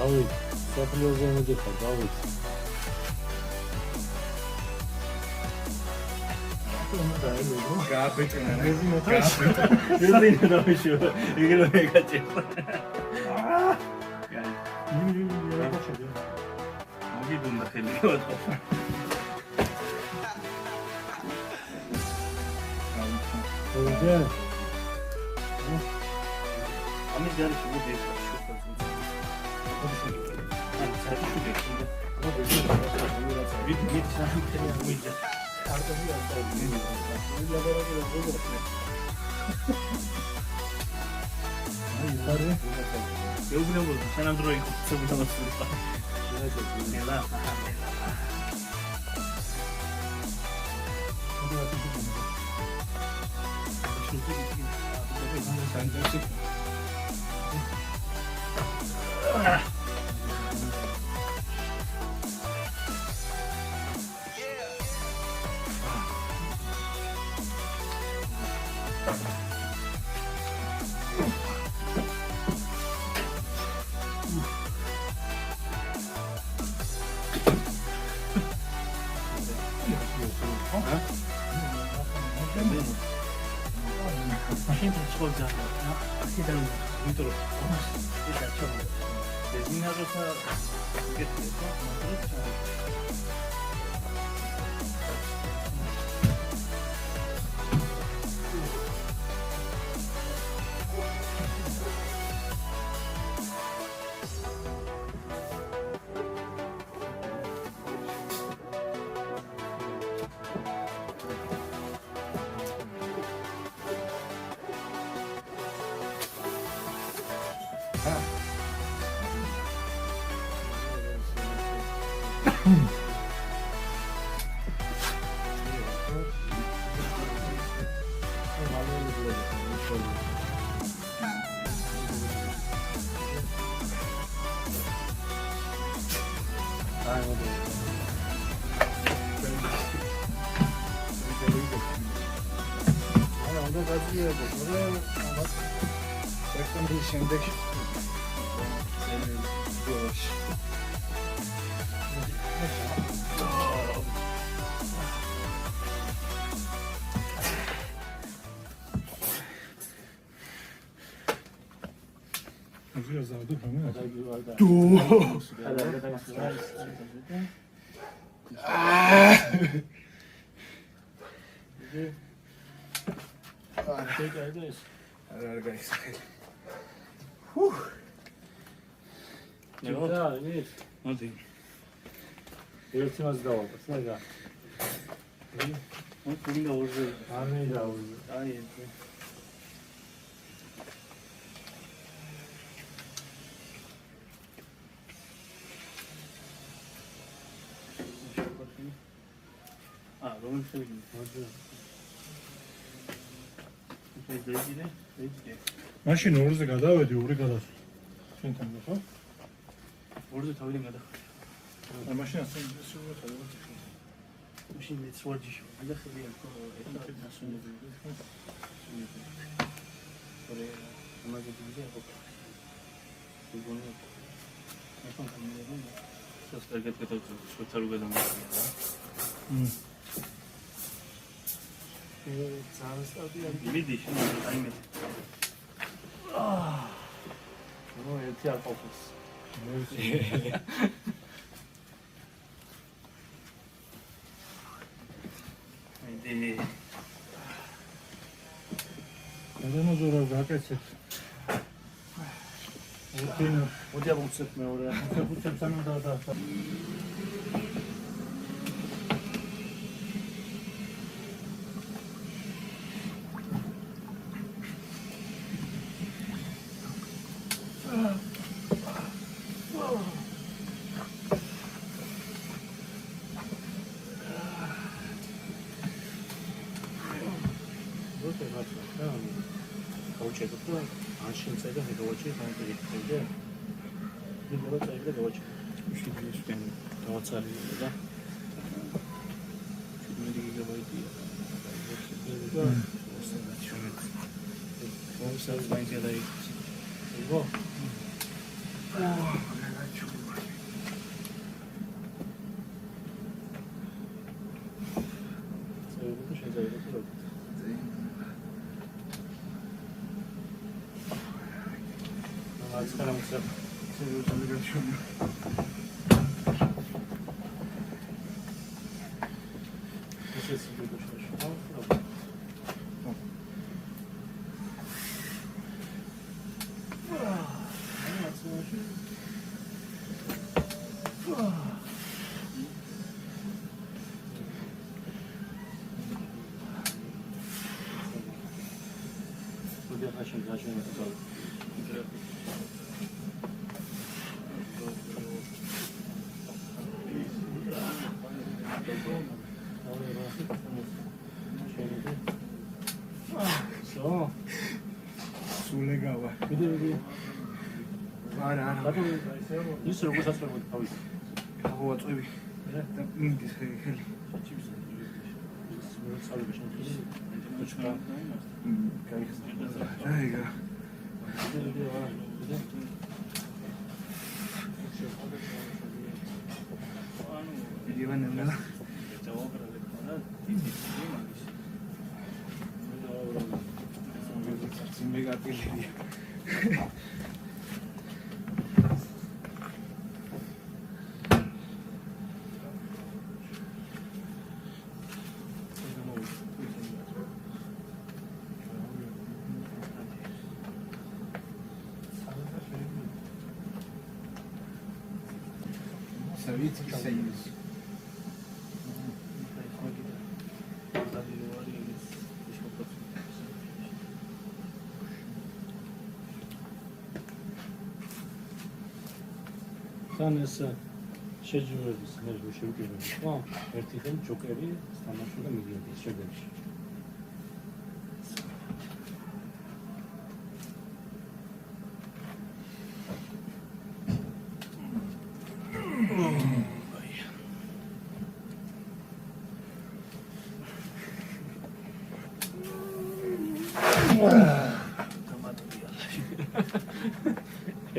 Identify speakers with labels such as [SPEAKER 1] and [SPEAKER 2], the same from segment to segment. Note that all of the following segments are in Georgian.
[SPEAKER 1] Давид, саприоза не дыха, Давид.
[SPEAKER 2] მაშინ ორზე გადავედი, ორი გადასვლა. შენთან ხო?
[SPEAKER 3] ორზე თავიდან გადახარ.
[SPEAKER 2] აი მაშინ ასე ისე გადავედი.
[SPEAKER 3] მაშინ მეც ვარჯიში. გადახები აქ ერთ დასუნები. ორე ამაზე დიდი იყო. გიგონი. ახლა გამიერთო. სასტარგეთ გადავწევ, შოთარო გადამოწია რა. მიდი შენ აიმე. ნუ ერთი არ ყოფს. მიდი.
[SPEAKER 2] გადამოზურა გაკეთეთ. უთინო,
[SPEAKER 3] მოდი აღვწევ მეორე.
[SPEAKER 2] უცებ სანამ დაადასტა.
[SPEAKER 3] გავუჭედო და ან შემწე და მეგავაჭი გამოდიეთ ხოლმე. მიგოვა წაიღე გავაჭი. უშიდეს ვენ დავაცალე და შეგმედი გიგაბაიტია. და შეგმედი. ვასალ მაინც გადაი. იგო.
[SPEAKER 2] სულეგავა. არა.
[SPEAKER 3] ის როგორ საწევთ თავის?
[SPEAKER 2] აღვაწევი. და მინდის ხელი. აიგა. ივანე მელა. მეგატილია. Советский Союз.
[SPEAKER 1] თან ეს შეჯიბრების მერე შევკიდები. ხო, ერთი ხელი ჯოკერი თამაშობდა მიდიოდის შედეგში.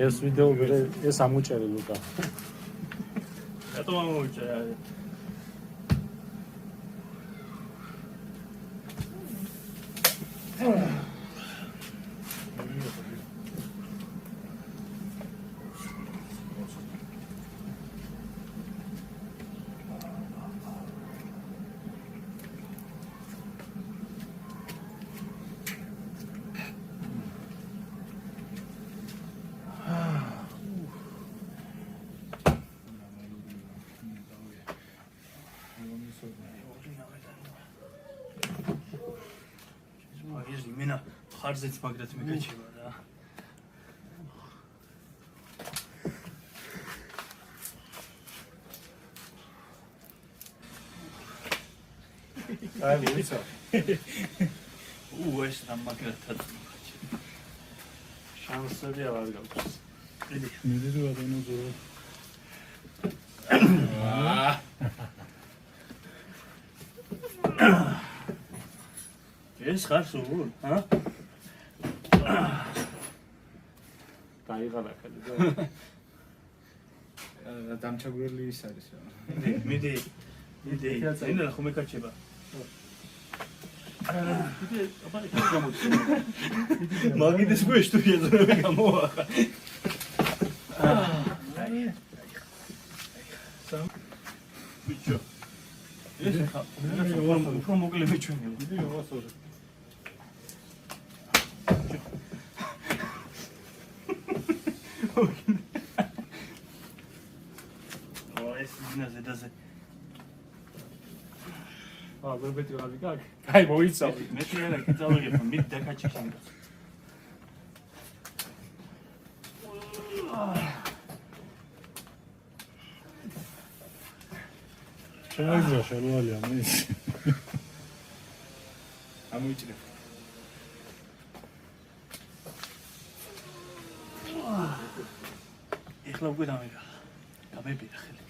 [SPEAKER 1] ეს ვიდეო ეს ამოჭერე ლუკა.
[SPEAKER 3] რატომ ამოუჭერე? იმენა ხარზეც მაგრად მეკაჩება რა.
[SPEAKER 2] აი ვიცი.
[SPEAKER 3] ეს რა მაგრად თაძმაჩება.
[SPEAKER 1] შანსები არ გაქვს.
[SPEAKER 2] მიდიდო ადანოზო.
[SPEAKER 3] ეს ხარ სულ, ჰა?
[SPEAKER 1] დაიღალა ხელი და
[SPEAKER 2] დამჩაგვრელი ის არის რა.
[SPEAKER 3] მიდი. ენა ხომ მეკაჩება. მიდი, აბა იქ გამოდი. მაგიდეს გვეშტუია ზრები გამოახა. სამ ბიჭო. ეს ხა უფრო მოკლე მეჩვენე.
[SPEAKER 2] დიდი ავასორი.
[SPEAKER 1] აგრებეთი ვარ ვიკაკ. აი მოიცავ.
[SPEAKER 3] მე შეიძლება კიცავიღებ, მით დაკაჩიხენ.
[SPEAKER 2] ჩაიგზა შალვალია მე. ამოიჭრე.
[SPEAKER 3] ეხლა უკვე დამეგა. გამებია ხელი.